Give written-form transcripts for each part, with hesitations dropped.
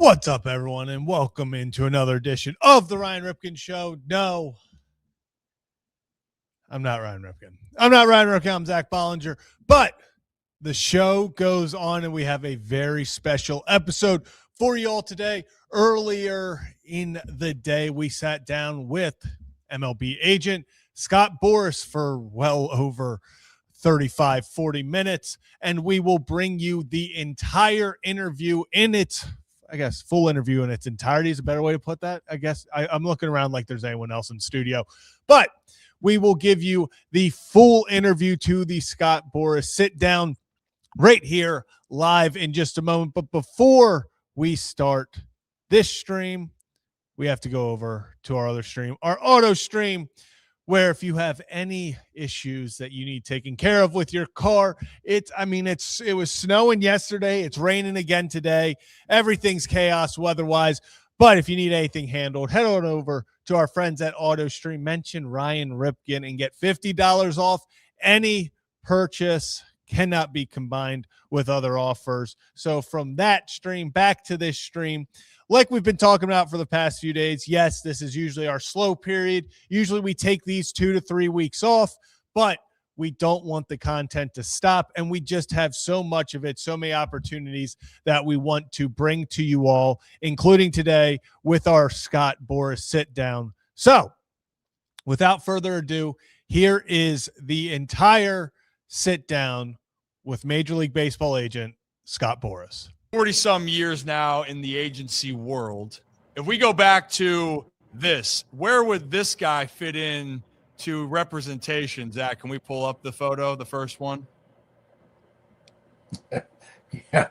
What's up, everyone, and welcome into another edition of the Ryan Ripken Show. No, I'm not Ryan Ripken. I'm Zach Bollinger, but the show goes on, and we have a very special episode for you all today. Earlier in the day, we sat down with MLB agent Scott Boras for well over 35, 40 minutes, and we will bring you the entire interview in its full interview in its entirety is a better way to put that. I'm looking around like there's anyone else in the studio, but we will give you the full interview to the Scott Boras sit down right here live in just a moment. But before we start this stream, we have to go over to our other stream, our auto stream, where if you have any issues that you need taken care of with your car, it was snowing yesterday. It's raining again today. Everything's chaos weather-wise. But if you need anything handled, head on over to our friends at AutoStream. Mention Ryan Ripken and get $50 off. Any purchase cannot be combined with other offers. So from that stream back to this stream, like we've been talking about for the past few days, yes, this is usually our slow period. Usually we take these 2 to 3 weeks off, but we don't want the content to stop, and we just have so much of it, so many opportunities that we want to bring to you all, including today with our Scott Boras sit down. So without further ado, here is the entire sit down with Major League Baseball agent Scott Boras. 40-some years now in the agency world. If we go back to this, where would this guy fit in to representation? Zach, can we pull up the photo, the first one? Yeah.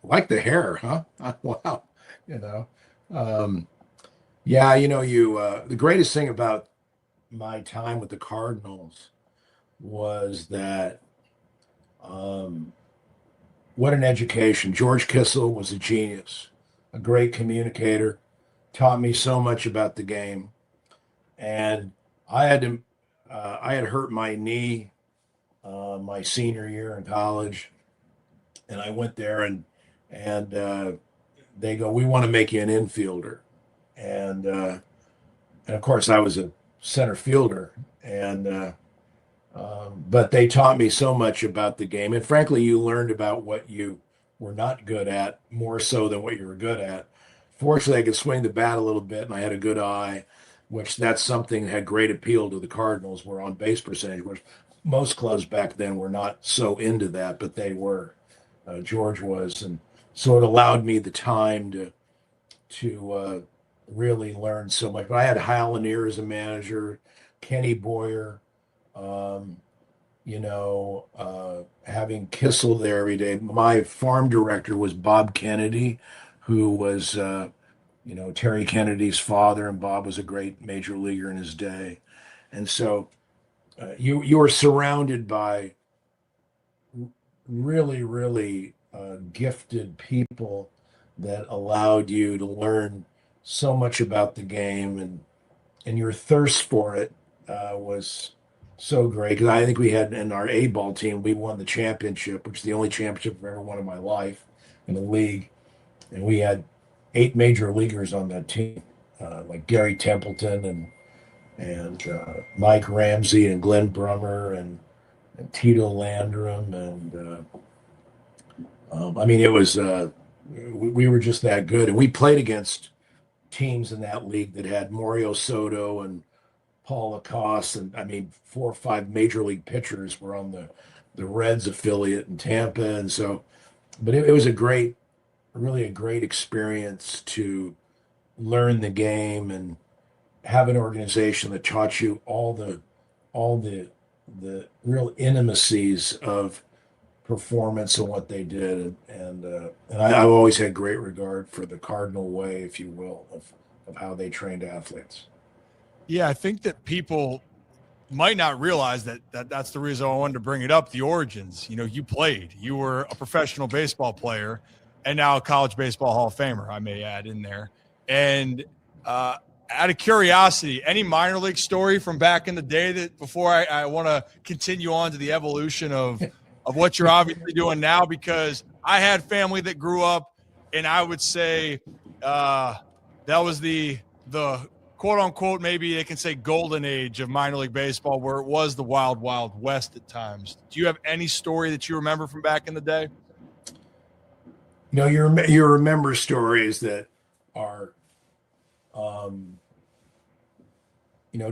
Like the hair, huh? Wow. The greatest thing about my time with the Cardinals was that, what an education. George Kissel was a genius, a great communicator, taught me so much about the game. And I had hurt my knee my senior year in college, and I went there and they go, "We want to make you an infielder," and of course I was a center fielder, and but they taught me so much about the game, and frankly, you learned about what you were not good at more so than what you were good at. Fortunately, I could swing the bat a little bit, and I had a good eye, which that's something that had great appeal to the Cardinals. Were on base percentage, which most clubs back then were not so into that, but they were. George was, and so it allowed me the time to really learn so much. But I had Hal Lanier as a manager, Kenny Boyer. Having Kissel there every day. My farm director was Bob Kennedy, who was, Terry Kennedy's father, and Bob was a great major leaguer in his day. And so you were surrounded by really, really gifted people that allowed you to learn so much about the game, and your thirst for it was so great. Because I think we had in our A-ball team, we won the championship, which is the only championship I've ever won in my life in the league. And we had 8 major leaguers on that team, like Gary Templeton and Mike Ramsey and Glenn Brummer and Tito Landrum. And it was, we were just that good. And we played against teams in that league that had Mario Soto and Paul Lacoste, and 4 or 5 major league pitchers were on the Reds affiliate in Tampa. And so, but it was really a great experience to learn the game and have an organization that taught you all the real intimacies of performance and what they did. And I've always had great regard for the Cardinal way, if you will, of how they trained athletes. Yeah, I think that people might not realize that's the reason I wanted to bring it up, the origins. You played. You were a professional baseball player and now a college baseball Hall of Famer, I may add in there. And out of curiosity, any minor league story from back in the day that before I want to continue on to the evolution of what you're obviously doing now? Because I had family that grew up and I would say that was the quote unquote, maybe they can say golden age of minor league baseball, where it was the wild, wild west at times. Do you have any story that you remember from back in the day? No, you remember stories that are,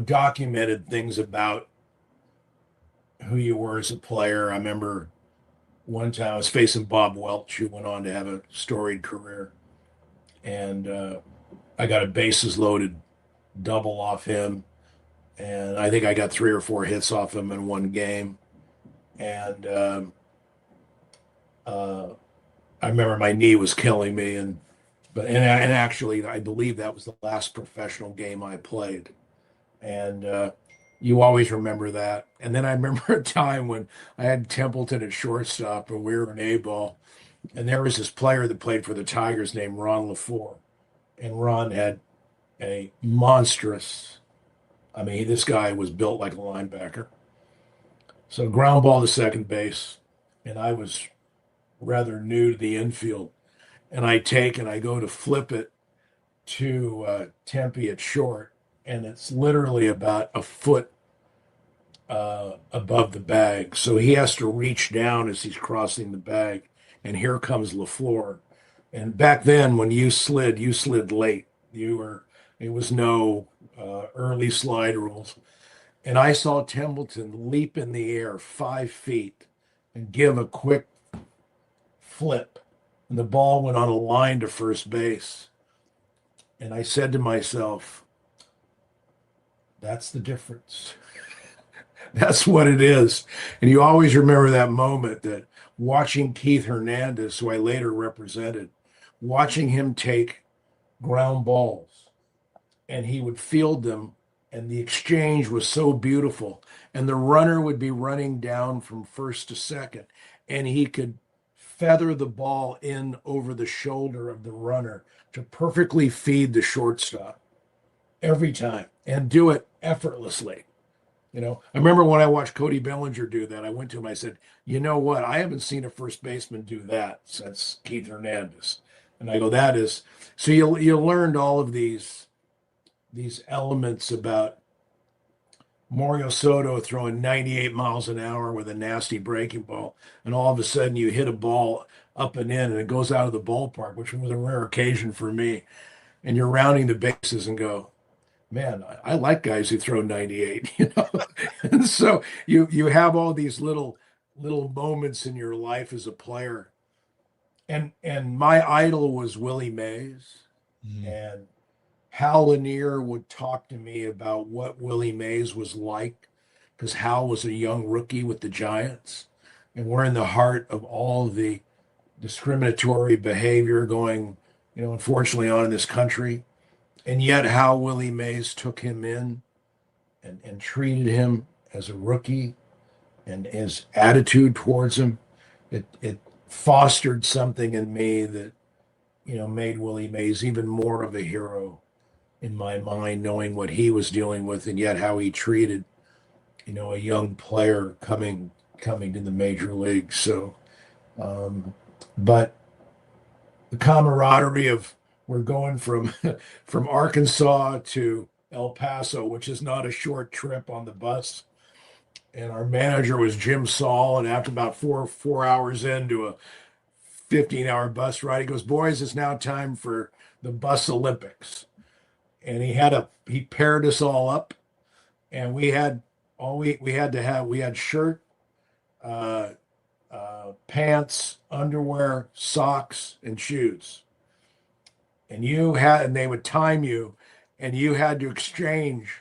documented things about who you were as a player. I remember one time I was facing Bob Welch, who went on to have a storied career, and I got a bases loaded double off him, and I think I got 3 or 4 hits off him in one game, and I remember my knee was killing me, and actually I believe that was the last professional game I played, and you always remember that. And then I remember a time when I had Templeton at shortstop and we were in A-ball, and there was this player that played for the Tigers named Ron LaFleur, and Ron had a monstrous. I mean, this guy was built like a linebacker. So ground ball to second base, and I was rather new to the infield, and I go to flip it to Tempe at short, and it's literally about a foot above the bag. So he has to reach down as he's crossing the bag, and here comes LaFleur. And back then, when you slid late. It was no early slide rules. And I saw Templeton leap in the air 5 feet and give a quick flip. And the ball went on a line to first base. And I said to myself, that's the difference. That's what it is. And you always remember that moment, that watching Keith Hernandez, who I later represented, watching him take ground balls, and he would field them, and the exchange was so beautiful. And the runner would be running down from first to second, and he could feather the ball in over the shoulder of the runner to perfectly feed the shortstop every time, and do it effortlessly. I remember when I watched Cody Bellinger do that, I went to him, I said, you know what? I haven't seen a first baseman do that since Keith Hernandez. And I go, that is, so you learned all of these elements about Mario Soto throwing 98 miles an hour with a nasty breaking ball. And all of a sudden you hit a ball up and in, and it goes out of the ballpark, which was a rare occasion for me. And you're rounding the bases and go, man, I like guys who throw 98, And so you have all these little moments in your life as a player. And my idol was Willie Mays. Mm-hmm. And Hal Lanier would talk to me about what Willie Mays was like, because Hal was a young rookie with the Giants. And we're in the heart of all the discriminatory behavior going, unfortunately on in this country. And yet how Willie Mays took him in and treated him as a rookie, and his attitude towards him, it fostered something in me that, made Willie Mays even more of a hero in my mind, knowing what he was dealing with, and yet how he treated, a young player coming to the major leagues. So, but the camaraderie of, we're going from Arkansas to El Paso, which is not a short trip on the bus. And our manager was Jim Saul. And after about four hours into a 15-hour bus ride, he goes, boys, it's now time for the bus Olympics. And he paired us all up, and we had shirt, pants, underwear, socks, and shoes. And they would time you, and you had to exchange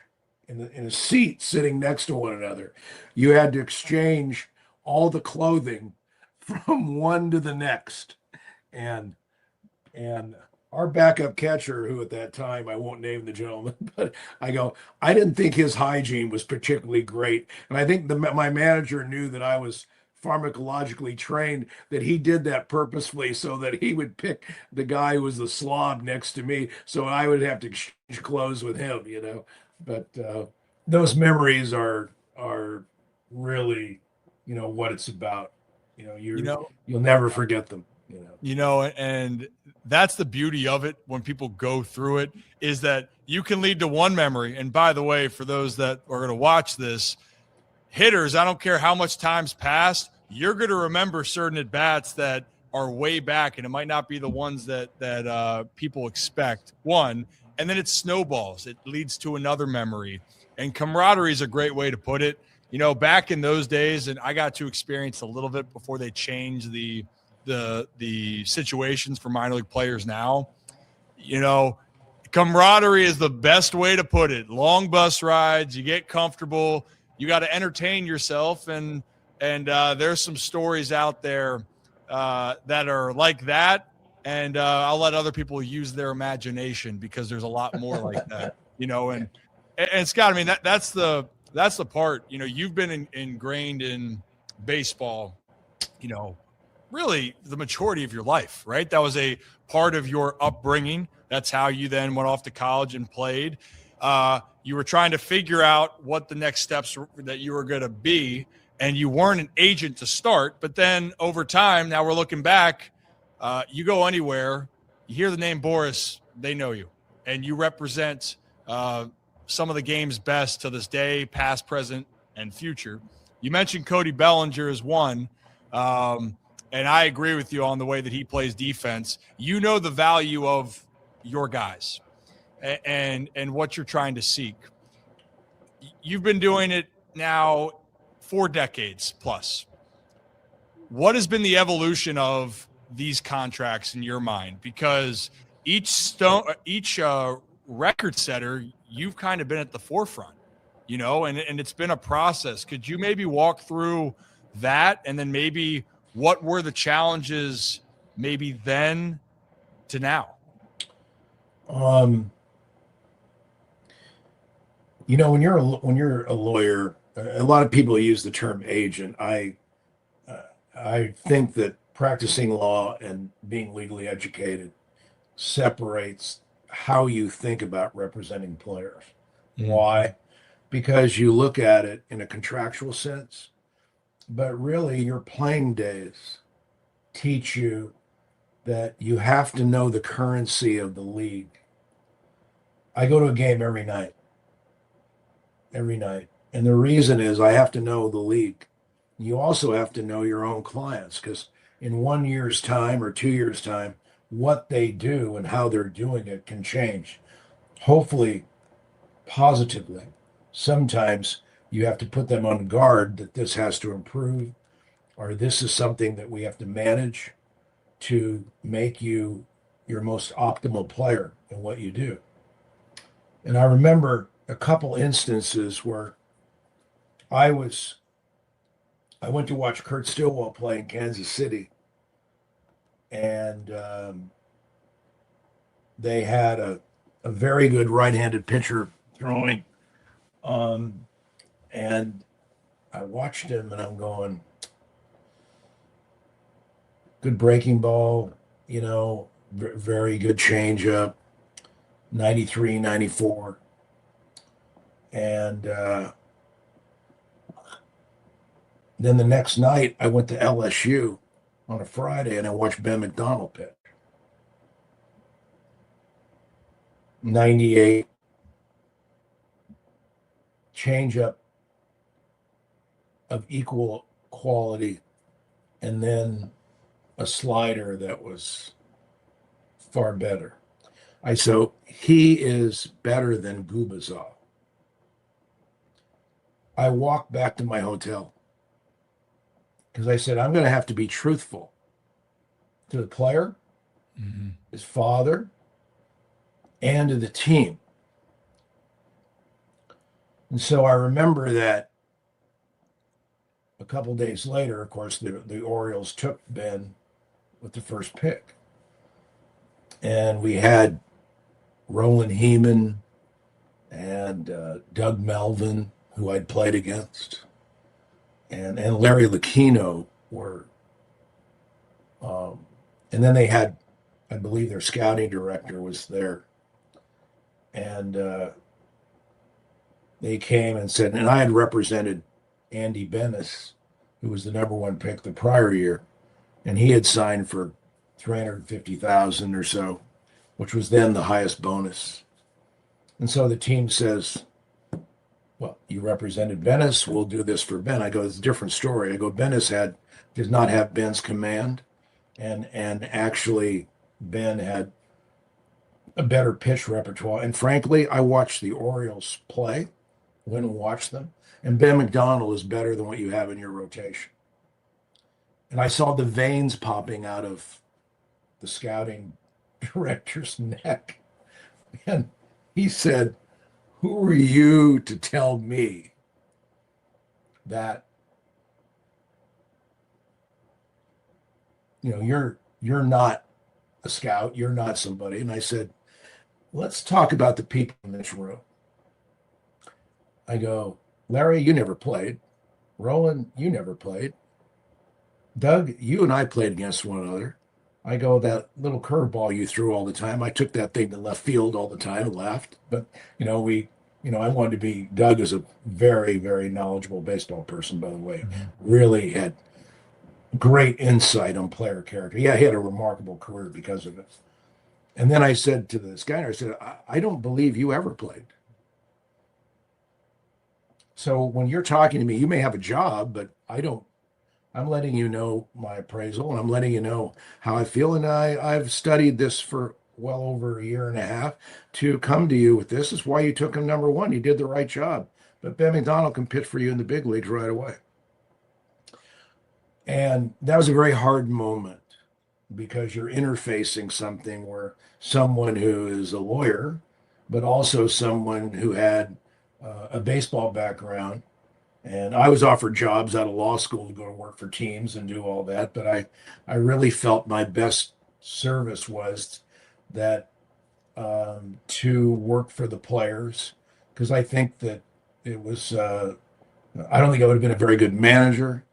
in a seat sitting next to one another. You had to exchange all the clothing from one to the next. And our backup catcher, who at that time, I won't name the gentleman, but I didn't think his hygiene was particularly great. And I think my manager knew that I was pharmacologically trained, that he did that purposefully so that he would pick the guy who was the slob next to me, so I would have to exchange clothes with him, But those memories are really, what it's about. You'll never forget them. And that's the beauty of it when people go through it, is that you can lead to one memory. And by the way, for those that are going to watch this, hitters, I don't care how much time's passed, you're going to remember certain at-bats that are way back, and it might not be the ones that people expect. One, and then it snowballs. It leads to another memory. And camaraderie is a great way to put it. Back in those days, and I got to experience a little bit before they changed the situations for minor league players now. Camaraderie is the best way to put it. Long bus rides, you get comfortable, you got to entertain yourself, and there's some stories out there that are like that, and I'll let other people use their imagination, because there's a lot more like that. And Scott, I mean, that's the part. You've been ingrained in baseball, really the majority of your life, right? That was a part of your upbringing. That's how you then went off to college and played. You were trying to figure out what the next steps that you were going to be, and you weren't an agent to start. But then over time, now we're looking back, you go anywhere, you hear the name Boras, they know you, and you represent some of the game's best to this day, past, present, and future. You mentioned Cody Bellinger as one. And I agree with you on the way that he plays defense. You know the value of your guys and what you're trying to seek. You've been doing it now 4 decades plus. What has been the evolution of these contracts in your mind? Because each record setter, you've kind of been at the forefront, and it's been a process. Could you maybe walk through that, and then maybe what were the challenges maybe then to now? When you're a lawyer, a lot of people use the term agent. I think that practicing law and being legally educated separates how you think about representing players. Mm-hmm. Why? Because you look at it in a contractual sense, but really your playing days teach you that you have to know the currency of the league. I go to a game every night. And the reason is I have to know the league. You also have to know your own clients, because in 1 year's time or 2 years' time, what they do and how they're doing it can change, hopefully positively. Sometimes you have to put them on guard that this has to improve, or this is something that we have to manage to make you your most optimal player in what you do. And I remember a couple instances where I went to watch Kurt Stillwell play in Kansas City, and they had a very good right-handed pitcher throwing, and I watched him, and I'm going, good breaking ball, very good changeup, 93, 94. And then the next night, I went to LSU on a Friday, and I watched Ben McDonald pitch. 98, changeup of equal quality, and then a slider that was far better. So he is better than Gubazov. I walked back to my hotel because I said, I'm going to have to be truthful to the player, mm-hmm. his father, and to the team. And so I remember that a couple days later, of course, the Orioles took Ben with the first pick. And we had Roland Heeman and Doug Melvin, who I'd played against, and Larry Lucchino were, and then they had, I believe their scouting director was there, and they came and said, and I had represented Andy Bennis, who was the number 1 pick the prior year, and he had signed for $350,000 or so, which was then the highest bonus. And so the team says, well, you represented Bennis. We'll do this for Ben. I go, it's a different story. I go, Bennis did not have Ben's command. And actually, Ben had a better pitch repertoire. And frankly, I watched the Orioles play, went and watched them. And Ben McDonald is better than what you have in your rotation. And I saw the veins popping out of the scouting director's neck. And he said, who are you to tell me that, you're not a scout, you're not somebody? And I said, let's talk about the people in this room. I go, Larry, you never played. Roland, you never played. Doug, you and I played against one another. I go, that little curveball you threw all the time, I took that thing to left field all the time and laughed. But, I wanted to be, Doug is a very, very knowledgeable baseball person, by the way. Really had great insight on player character. Yeah, he had a remarkable career because of it. And then I said to this guy, I said, I don't believe you ever played. So when you're talking to me, you may have a job, but I'm letting you know my appraisal, and I'm letting you know how I feel. And I've studied this for well over a year and a half to come to you with this. Is why you took him number one. You did the right job. But Ben McDonald can pitch for you in the big leagues right away. And that was a very hard moment because you're interfacing something where someone who is a lawyer, but also someone who had a baseball background. And I was offered jobs out of law school to go to work for teams and do all that. But I really felt my best service was that to work for the players, because I think that it was, I don't think I would have been a very good manager.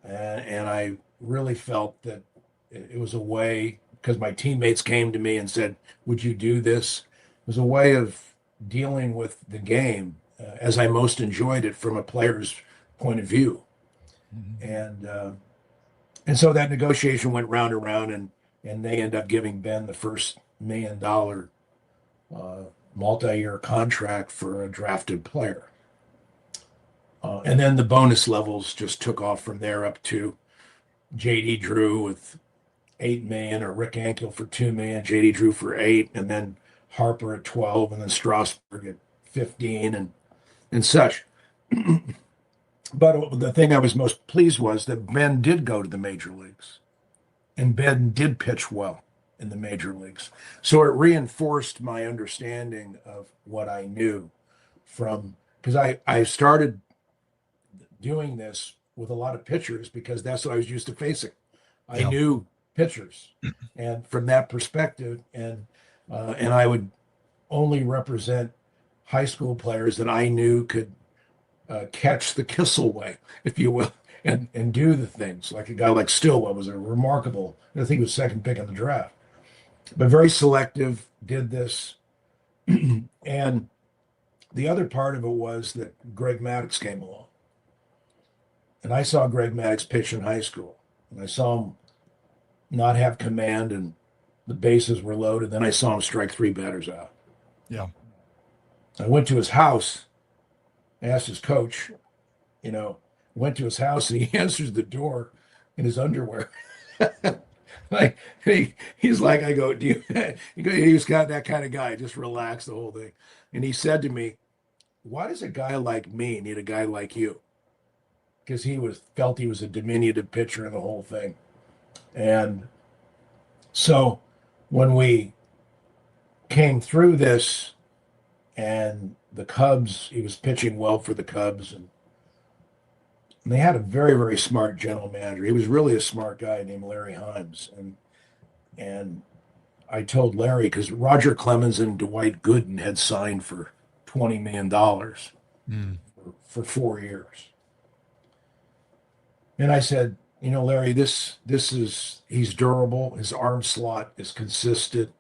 And I really felt that it was a way, because my teammates came to me and said, would you do this? It was a way of dealing with the game as I most enjoyed it from a player's point of view. And so that negotiation went round and round, and they end up giving Ben the first $1 million multi-year contract for a drafted player. And then the bonus levels just took off from there up to J.D. Drew with $8 million, or Rick Ankiel for $2 million, J.D. Drew for $8 million, and then Harper at 12, and then Strasburg at 15, and such. But the thing I was most pleased was that Ben did go to the major leagues, and Ben did pitch well in the major leagues. So it reinforced my understanding of what I knew because I started doing this with a lot of pitchers because that's what I was used to facing. I knew pitchers, and from that perspective, and I would only represent high school players that I knew could catch the Kissel way, if you will, and do the things. Like a guy like Stillwell was a remarkable, I think he was second pick in the draft, but very selective, did this. And the other part of it was that Greg Maddux came along. And I saw Greg Maddux pitch in high school, and I saw him not have command, and the bases were loaded. Then I saw him strike 3 batters out. Yeah. I went to his house, asked his coach, went to his house, and he answers the door in his underwear. Like he's like, I go, do you? He was kind of that kind of guy, just relax the whole thing. And he said to me, why does a guy like me need a guy like you? Because he felt he was a diminutive pitcher in the whole thing. And so when we came through this, and the Cubs, he was pitching well for the Cubs, and they had a very, very smart general manager. He was really a smart guy named Larry Himes. And I told Larry, because Roger Clemens and Dwight Gooden had signed for $20 million for 4 years. And I said, Larry, he's durable. His arm slot is consistent.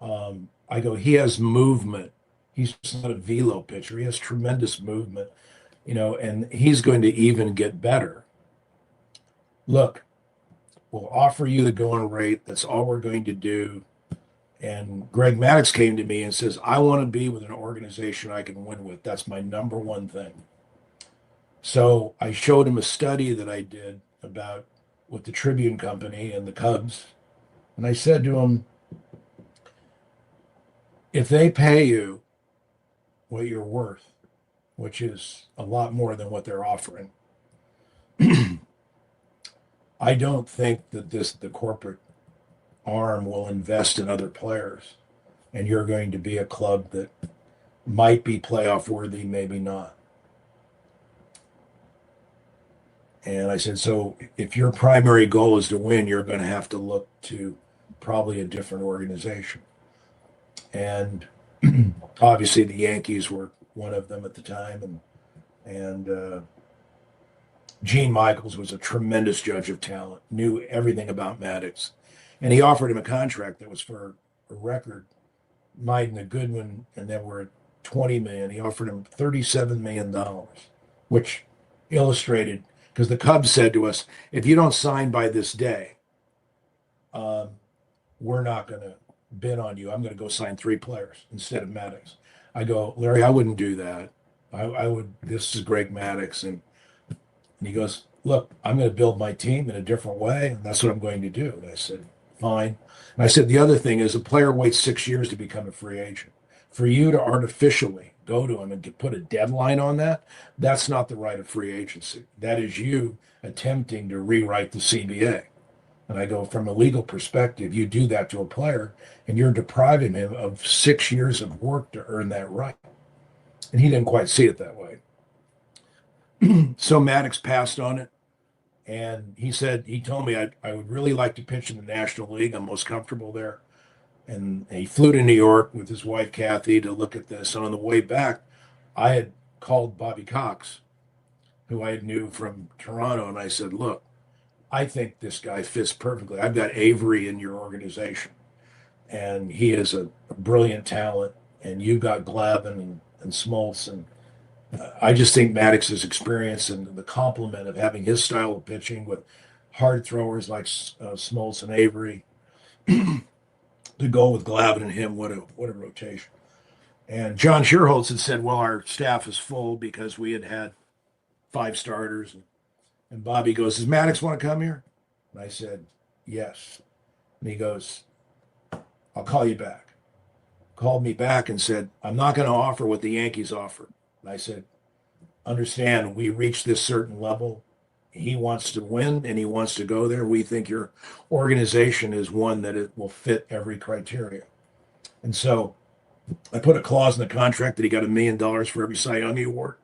I go, he has movement. He's just not a velo pitcher. He has tremendous movement, and he's going to even get better. Look, we'll offer you the going rate. That's all we're going to do. And Greg Maddux came to me and says, I want to be with an organization I can win with. That's my number one thing. So I showed him a study that I did about with the Tribune Company and the Cubs. And I said to him, if they pay you what you're worth, which is a lot more than what they're offering, I don't think that the corporate arm will invest in other players. And you're going to be a club that might be playoff worthy, maybe not. And I said, so if your primary goal is to win, you're going to have to look to probably a different organization. And obviously the Yankees were one of them at the time. And Gene Michaels was a tremendous judge of talent, knew everything about Maddux. And he offered him a contract that was for a record, Miden and Goodwin, and then we're at $20 million. He offered him $37 million, which illustrated, because the Cubs said to us, if you don't sign by this day, we're not going to bid on you. I'm going to go sign 3 players instead of Maddux. I go, Larry, I wouldn't do that. I would, this is Greg Maddux. And he goes, look, I'm going to build my team in a different way, and that's what I'm going to do. And I said, fine. And I said, the other thing is a player waits 6 years to become a free agent. For you to artificially go to him and put a deadline on that, that's not the right of free agency. That is you attempting to rewrite the CBA. And I go, from a legal perspective, you do that to a player and you're depriving him of 6 years of work to earn that right. And he didn't quite see it that way. So Maddux passed on it. And he said, he told me I would really like to pitch in the National League. I'm most comfortable there. And he flew to New York with his wife, Kathy, to look at this. And on the way back, I had called Bobby Cox, who I knew from Toronto. And I said, look, I think this guy fits perfectly. I've got Avery in your organization, and he is a brilliant talent. And you've got Glavine and Smoltz. And I just think Maddux's experience and the complement of having his style of pitching with hard throwers like Smoltz and Avery to go with Glavine and him, what a rotation. And John Shearholtz had said, well, our staff is full because we had 5 starters. And Bobby goes, does Maddux want to come here? And I said, yes. And he goes, I'll call you back. Called me back and said, I'm not going to offer what the Yankees offer. And I said, understand, we reached this certain level. He wants to win and he wants to go there. We think your organization is one that it will fit every criteria. And so I put a clause in the contract that he got $1 million for every Cy Young award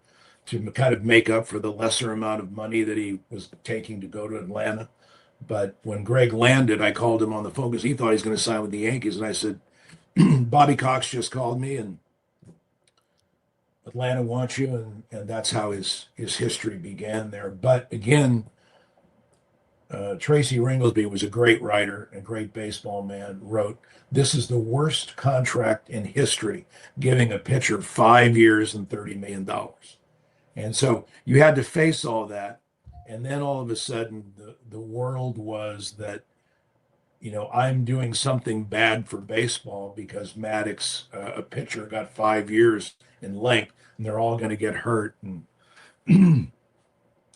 to kind of make up for the lesser amount of money that he was taking to go to Atlanta. But when Greg landed, I called him on the phone because he thought he was going to sign with the Yankees. And I said, Bobby Cox just called me and Atlanta wants you. And that's how his history began there. But again, Tracy Ringlesby was a great writer and great baseball man, wrote, this is the worst contract in history, giving a pitcher 5 years and $30 million. And so you had to face all that. And then all of a sudden, the world was that, I'm doing something bad for baseball because Maddux, a pitcher, got 5 years in length, and they're all going to get hurt. And, and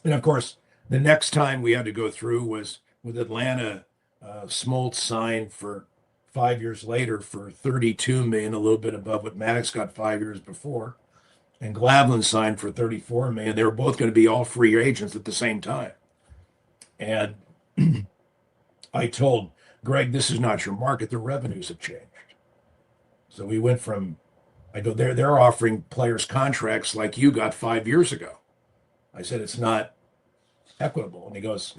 of course, the next time we had to go through was with Atlanta. Smoltz signed for 5 years later for $32 million, a little bit above what Maddux got 5 years before. And Glavine signed for $34 million. They were both going to be all free agents at the same time. And I told Greg, this is not your market. The revenues have changed. So we went from, I go, they're offering players contracts like you got 5 years ago. I said, it's not equitable. And he goes,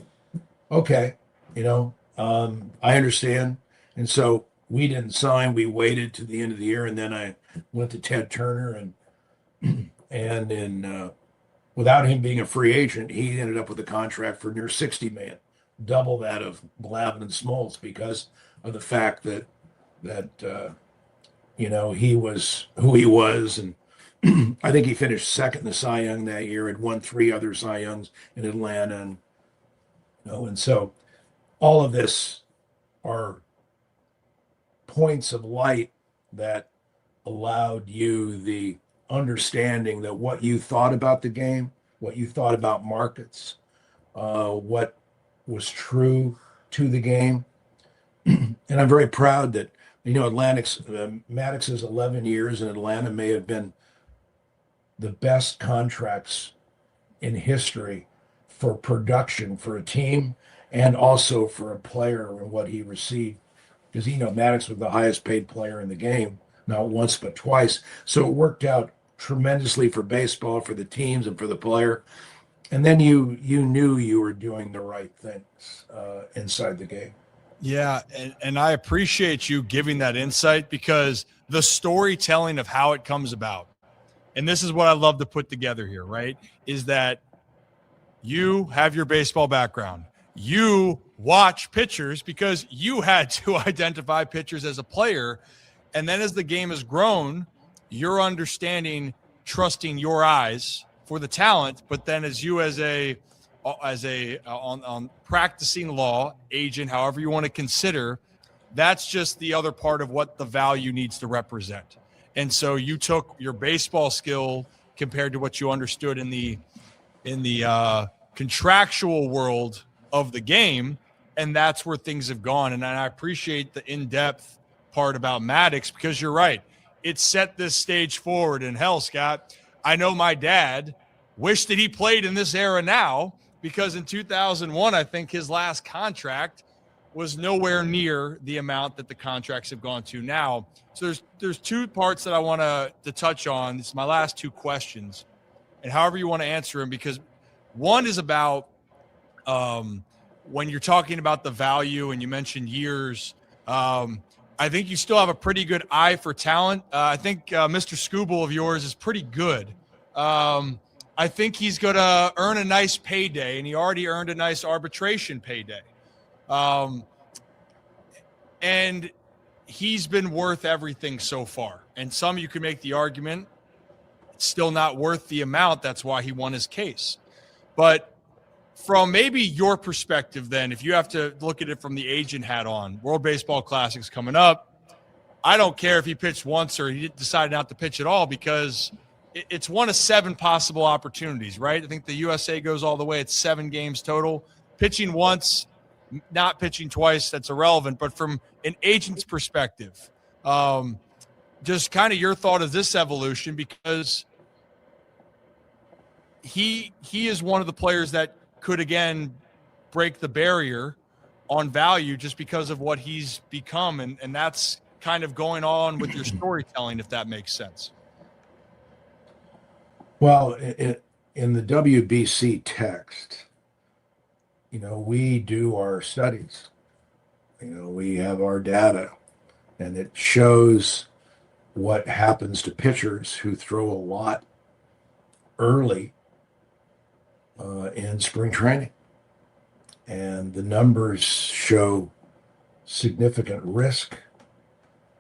okay, I understand. And so we didn't sign. We waited to the end of the year. And then I went to Ted Turner and without him being a free agent, he ended up with a contract for near $60 million, double that of Glavine and Smoltz, because of the fact that he was who he was. And I think he finished second in the Cy Young that year, had won 3 other Cy Youngs in Atlanta. And so all of this are points of light that allowed you the understanding that what you thought about the game, what you thought about markets, what was true to the game. And I'm very proud that, Maddox's 11 years in Atlanta may have been the best contracts in history for production for a team and also for a player and what he received. Because, Maddox was the highest paid player in the game, not once, but twice. So it worked out tremendously for baseball, for the teams and for the player. And then you knew you were doing the right things inside the game. Yeah, and I appreciate you giving that insight, because the storytelling of how it comes about, and this is what I love to put together here, right, is that you have your baseball background. You watch pitchers because you had to identify pitchers as a player. And then as the game has grown, you're understanding, trusting your eyes for the talent. But then as you on practicing law agent, however you want to consider, that's just the other part of what the value needs to represent. And so you took your baseball skill compared to what you understood in the contractual world of the game, and that's where things have gone. And I appreciate the in-depth part about Maddox, because you're right. It set this stage forward. And hell, Scott, I know my dad wished that he played in this era now, because in 2001, I think his last contract was nowhere near the amount that the contracts have gone to now. So there's two parts that I want to touch on. It's my last two questions, and however you want to answer them, because one is about when you're talking about the value, and you mentioned years. I think you still have a pretty good eye for talent. I think Mr. Scooble of yours is pretty good. I think he's going to earn a nice payday, and he already earned a nice arbitration payday. And he's been worth everything so far. And some you could make the argument it's still not worth the amount. That's why he won his case. But from maybe your perspective, then, if you have to look at it from the agent hat on, World Baseball Classic's coming up. I don't care if he pitched once or he decided not to pitch at all, because it's one of 7 possible opportunities, right? I think the USA goes all the way. It's 7 games total. Pitching once, not pitching twice, that's irrelevant. But from an agent's perspective, just kind of your thought of this evolution, because he is one of the players that could, again, break the barrier on value just because of what he's become. And that's kind of going on with your storytelling, if that makes sense. Well, in the WBC text, we do our studies. We have our data, and it shows what happens to pitchers who throw a lot early in spring training. And the numbers show significant risk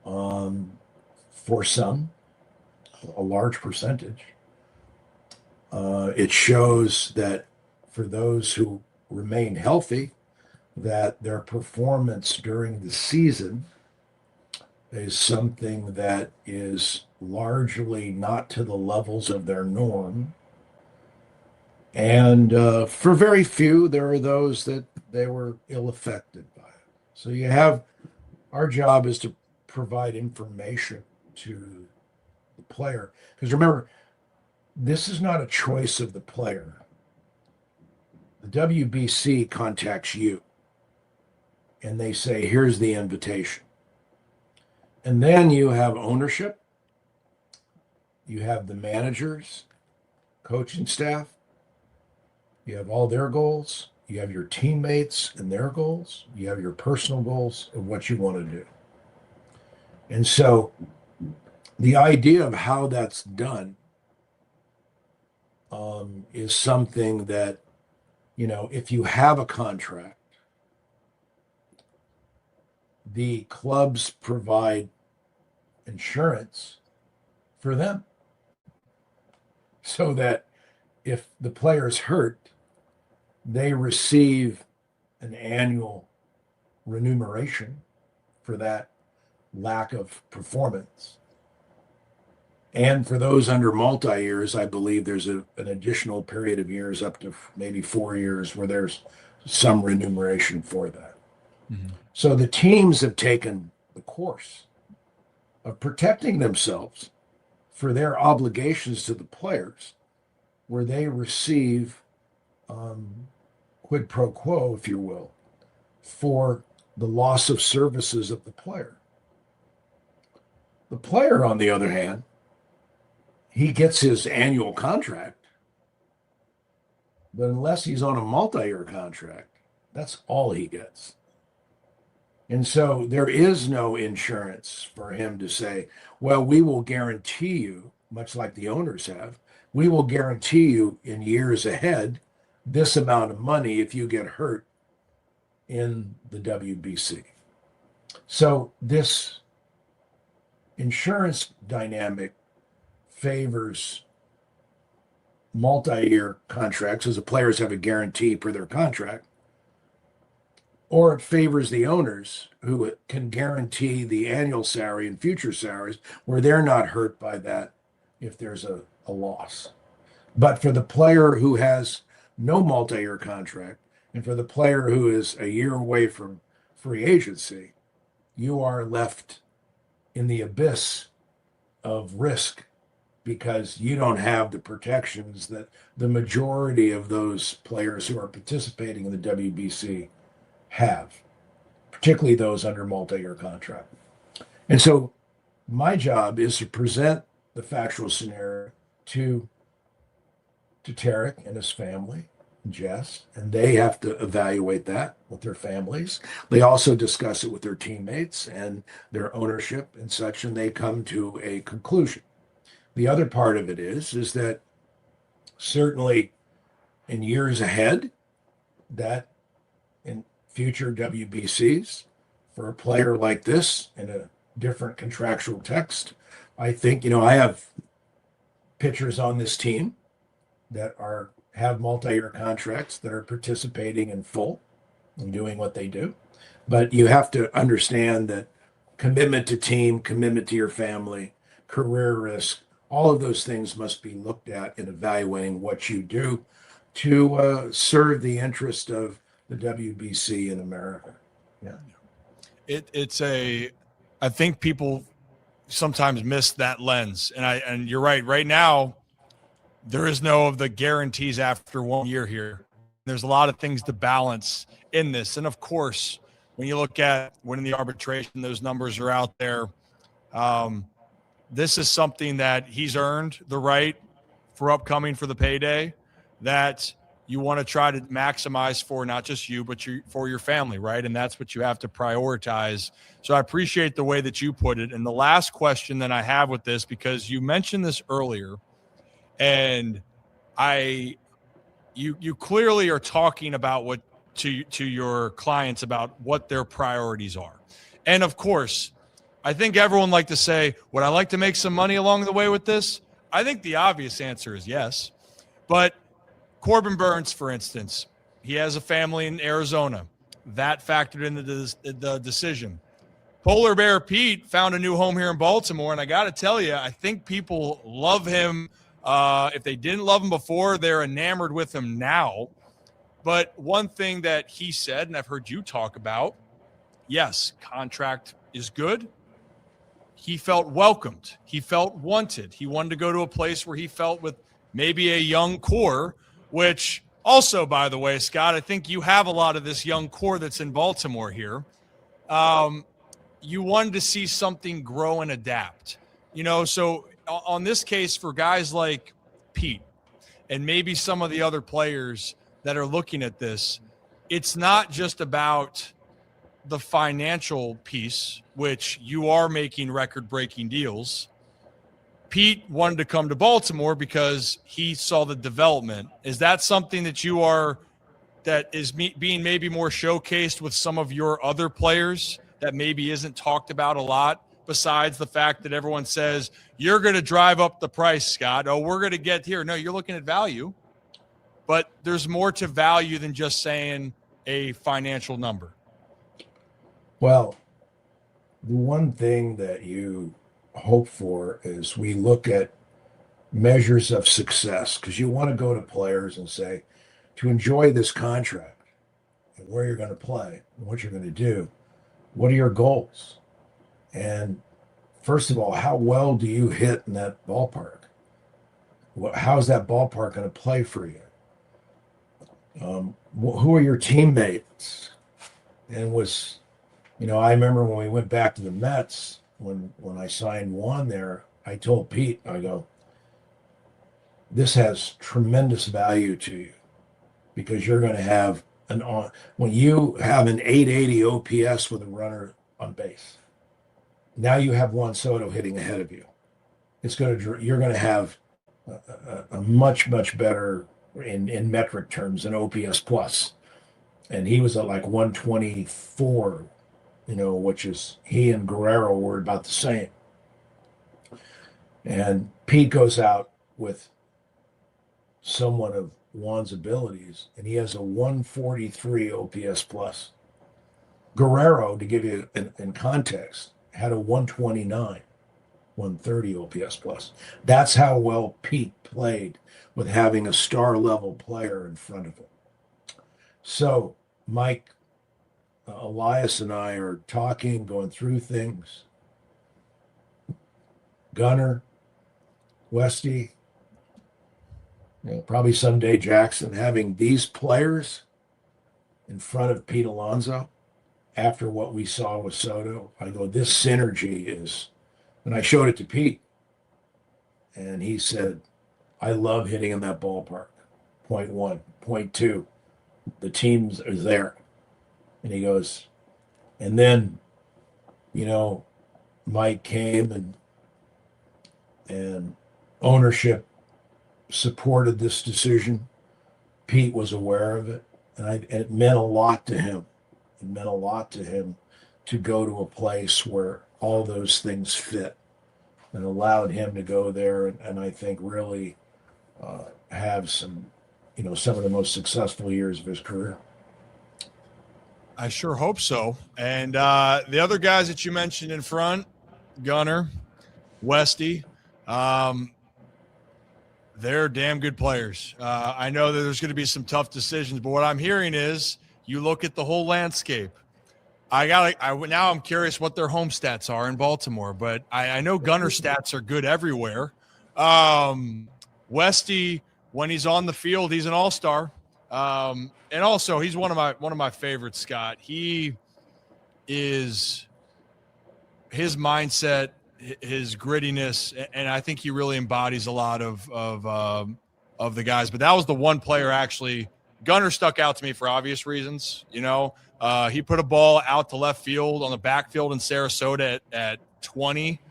for some, a large percentage. It shows that for those who remain healthy, that their performance during the season is something that is largely not to the levels of their norm. And for very few, there are those that they were ill-affected by it. So our job is to provide information to the player. Because remember, this is not a choice of the player. The WBC contacts you, and they say, here's the invitation. And then you have ownership. You have the managers, coaching staff. You have all their goals. You have your teammates and their goals. You have your personal goals and what you want to do. And so the idea of how that's done is something that, if you have a contract, the clubs provide insurance for them so that if the player's hurt, they receive an annual remuneration for that lack of performance. And for those under multi-years, I believe there's an additional period of years, up to maybe 4 years, where there's some remuneration for that. Mm-hmm. So the teams have taken the course of protecting themselves for their obligations to the players, where they receive quid pro quo, if you will, for the loss of services of the player. The player, on the other hand, he gets his annual contract, but unless he's on a multi-year contract, that's all he gets. And so there is no insurance for him to say, well, we will guarantee you, much like the owners have, we will guarantee you in years ahead this amount of money if you get hurt in the WBC. So this insurance dynamic favors multi-year contracts, as the players have a guarantee per their contract, or it favors the owners, who can guarantee the annual salary and future salaries, where they're not hurt by that if there's a loss. But for the player who has no multi-year contract, and for the player who is a year away from free agency, you are left in the abyss of risk, because you don't have the protections that the majority of those players who are participating in the WBC have, particularly those under multi-year contract. And so my job is to present the factual scenario to Tarek and his family, Jess, and they have to evaluate that with their families. They also discuss it with their teammates and their ownership and such, and they come to a conclusion. The other part of it is that certainly in years ahead, that in future WBCs, for a player like this in a different contractual text, I think, I have pitchers on this team that have multi-year contracts that are participating in full and doing what they do. But you have to understand that commitment to team, commitment to your family, career risk, all of those things must be looked at in evaluating what you do to serve the interest of the WBC in America. Yeah. I think people sometimes miss that lens. And you're right. Right now, there is no of the guarantees after 1 year here. There's a lot of things to balance in this. And of course, when you look at winning the arbitration, those numbers are out there. This is something that he's earned the right for upcoming for the payday that you want to try to maximize for not just you, but for your family, right? And that's what you have to prioritize. So I appreciate the way that you put it. And the last question that I have with this, because you mentioned this earlier, and you clearly are talking about what to your clients about what their priorities are. And of course, I think everyone like to say, would I like to make some money along the way with this? I think the obvious answer is yes. But Corbin Burns, for instance, he has a family in Arizona. That factored into the decision. Polar Bear Pete found a new home here in Baltimore, and I got to tell you, I think people love him. If they didn't love him before, they're enamored with him now. But one thing that he said, and I've heard you talk about, yes, contract is good. He felt welcomed. He felt wanted. He wanted to go to a place where he felt with maybe a young core, which also, by the way, Scott, I think you have a lot of this young core that's in Baltimore here. You wanted to see something grow and adapt. So on this case, for guys like Pete and maybe some of the other players that are looking at this, it's not just about the financial piece, which you are making record-breaking deals. Pete wanted to come to Baltimore because he saw the development. Is that something that is being maybe more showcased with some of your other players that maybe isn't talked about a lot, besides the fact that everyone says, you're going to drive up the price, Scott. Oh, we're going to get here. No, you're looking at value. But there's more to value than just saying a financial number. Well, the one thing that you hope for is we look at measures of success, because you want to go to players and say, to enjoy this contract and where you're going to play and what you're going to do, what are your goals? And first of all, how well do you hit in that ballpark? How's that ballpark going to play for you? Who are your teammates? And I remember when we went back to the Mets, when I signed Juan there, I told Pete, I go, this has tremendous value to you because you're going to have when you have an 880 OPS with a runner on base. Now you have Juan Soto hitting ahead of you. You're going to have a much better in metric terms than OPS plus. And he was at like 124, which is he and Guerrero were about the same. And Pete goes out with someone of Juan's abilities, and he has a 143 OPS plus. Guerrero, to give you in context, had a 129, 130 OPS plus. That's how well Pete played with having a star level player in front of him. So Mike, Elias, and I are talking, going through things. Gunner, Westy, probably someday Jackson, having these players in front of Pete Alonso after what we saw with Soto, I go, this synergy is, and I showed it to Pete, and he said, I love hitting in that ballpark. Point one, point two, the teams are there. And he goes, and then, Mike came and ownership supported this decision. Pete was aware of it, and it meant a lot to him. It meant a lot to him to go to a place where all those things fit, and allowed him to go there and I think really have some of the most successful years of his career. I sure hope so. And the other guys that you mentioned in front, Gunner, Westy, they're damn good players. I know that there's going to be some tough decisions, but what I'm hearing is you look at the whole landscape. Now I'm curious what their home stats are in Baltimore, but I know Gunner stats are good everywhere. Westy, when he's on the field, he's an all-star. And also he's one of my favorites, Scott. He is his mindset, his grittiness, and I think he really embodies a lot of the guys. But that was the one player actually. Gunner stuck out to me for obvious reasons. He put a ball out to left field on the backfield in Sarasota at 20,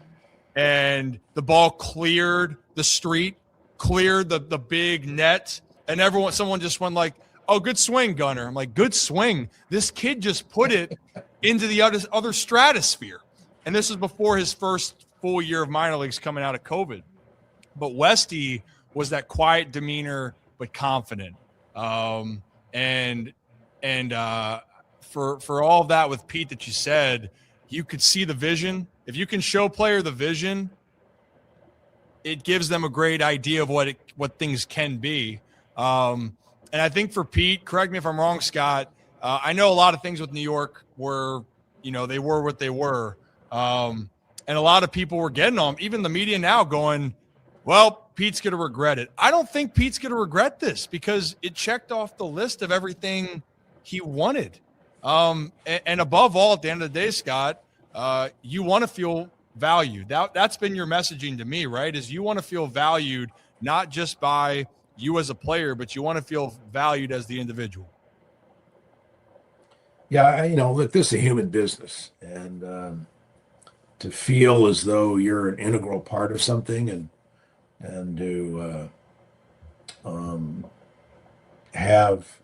and the ball cleared the street, cleared the big net, and someone just went like, "Oh, good swing, Gunner." I'm like, "Good swing." This kid just put it into the other stratosphere. And this is before his first full year of minor leagues coming out of COVID. But Westy was that quiet demeanor, but confident. For all of that with Pete that you said, you could see the vision. If you can show player the vision, it gives them a great idea of what things can be. And I think for Pete, correct me if I'm wrong, Scott, I know a lot of things with New York were, they were what they were. And a lot of people were getting on, even the media now going, well, Pete's going to regret it. I don't think Pete's going to regret this because it checked off the list of everything he wanted. And above all, at the end of the day, Scott, you want to feel valued. That's been your messaging to me, right? Is you want to feel valued, not just by you as a player, but you want to feel valued as the individual. Yeah, look, this is a human business, and to feel as though you're an integral part of something, and to have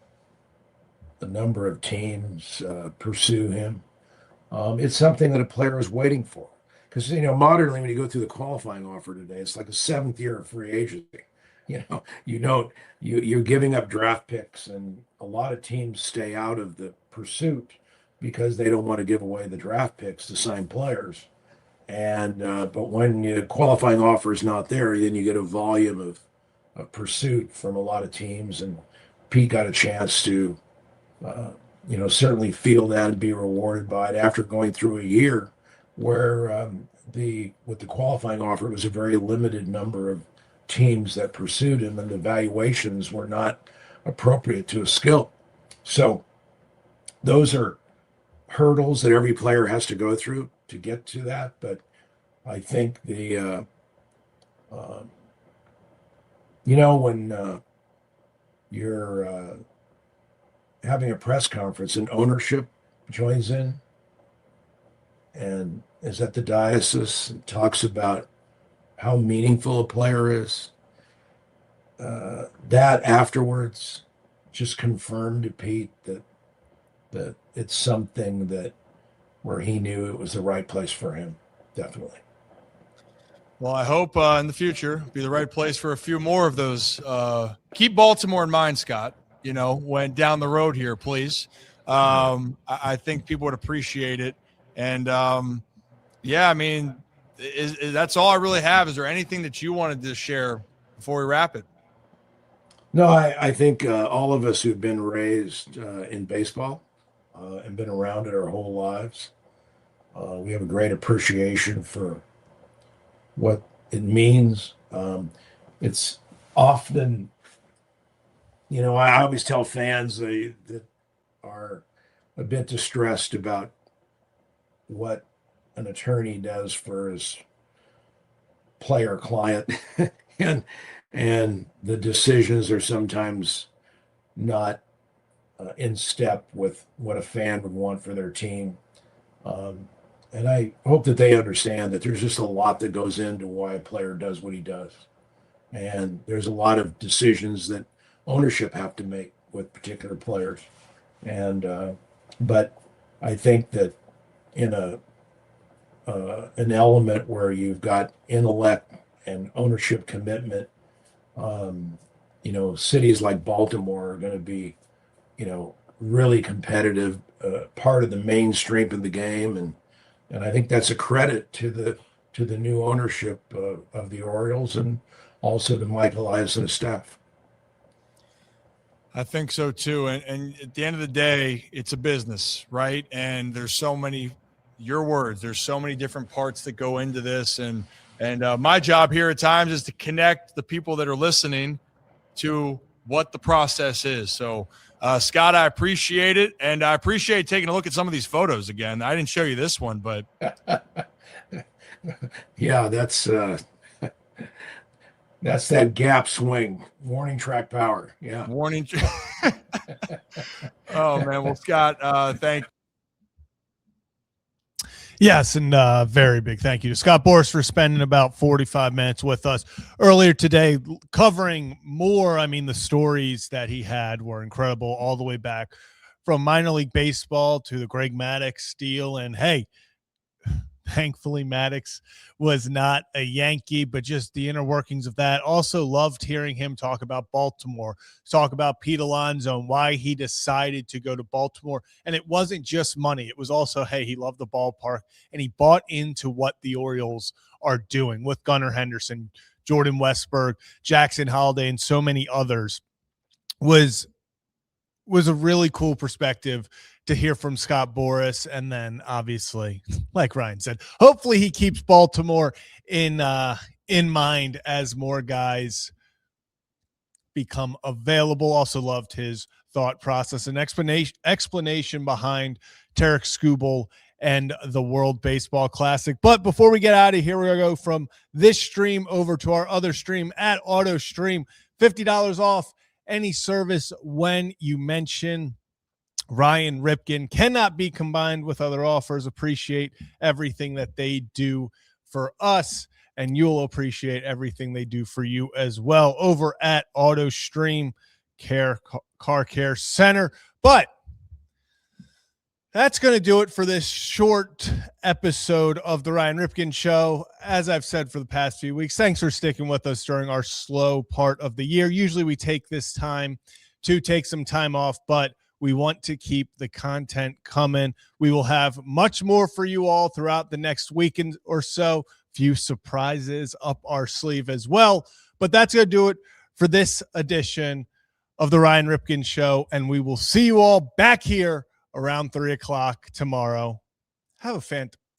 a number of teams pursue him, it's something that a player is waiting for. Because modernly, when you go through the qualifying offer today, it's like a 7th year of free agency. You're giving up draft picks, and a lot of teams stay out of the pursuit because they don't want to give away the draft picks to sign players. And but when the qualifying offer is not there, then you get a volume of pursuit from a lot of teams. And Pete got a chance to, certainly feel that and be rewarded by it after going through a year where with the qualifying offer, it was a very limited number of teams that pursued him, and the valuations were not appropriate to his skill. So those are hurdles that every player has to go through to get to that. But I think when you're having a press conference and ownership joins in and is at the diocese and talks about how meaningful a player is, that afterwards just confirmed to Pete that it's something that where he knew it was the right place for him. Definitely. Well, I hope in the future be the right place for a few more of those. Keep Baltimore in mind, Scott, when down the road here, please. I think people would appreciate it. And that's all I really have. Is there anything that you wanted to share before we wrap it? No, I think all of us who've been raised in baseball and been around it our whole lives, we have a great appreciation for what it means. It's often, I always tell fans that are a bit distressed about what an attorney does for his player client and the decisions are sometimes not in step with what a fan would want for their team. And I hope that they understand that there's just a lot that goes into why a player does what he does. And there's a lot of decisions that ownership have to make with particular players. And but I think that in an element where you've got intellect and ownership commitment, cities like Baltimore are going to be, really competitive, part of the mainstream of the game, and I think that's a credit to the new ownership of the Orioles and also to Mike Elias and his staff. I think so too. And at the end of the day, it's a business, right? And there's so many, your words, there's so many different parts that go into this. And my job here at times is to connect the people that are listening to what the process is. So, Scott, I appreciate it. And I appreciate taking a look at some of these photos again. I didn't show you this one, but. Yeah, that's that gap swing, warning track power. Yeah. Warning. Oh, man. Well, Scott, thank you. Yes, and very big thank you to Scott Boras for spending about 45 minutes with us earlier today, covering more. I mean, the stories that he had were incredible, all the way back from minor league baseball to the Greg Maddux deal. And hey, thankfully Maddux was not a Yankee, but just the inner workings of that. Also loved hearing him talk about Baltimore, talk about Pete Alonso and why he decided to go to Baltimore. And it wasn't just money. It was also, hey, he loved the ballpark and he bought into what the Orioles are doing with Gunnar Henderson, Jordan Westberg, Jackson Holiday, and so many others. Was a really cool perspective to hear from Scott Boras. And then obviously, like Ryan said, hopefully he keeps Baltimore in mind as more guys become available. Also loved his thought process and explanation behind Tarek Skubal and the World Baseball Classic. But before we get out of here, we're going to go from this stream over to our other stream at Auto Stream. $50 off any service when you mention Ryan Ripken. Cannot be combined with other offers. Appreciate everything that they do for us, and you'll appreciate everything they do for you as well over at Auto Stream Car Care Center. But that's going to do it for this short episode of the Ryan Ripken Show. As I've said for the past few weeks, thanks for sticking with us during our slow part of the year. Usually we take this time to take some time off, but We want to keep the content coming. We will have much more for you all throughout the next weekend or so. Few surprises up our sleeve as well. But that's going to do it for this edition of the Ryan Ripken Show. And we will see you all back here around 3 o'clock tomorrow.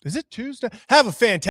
Is it Tuesday? Have a fantastic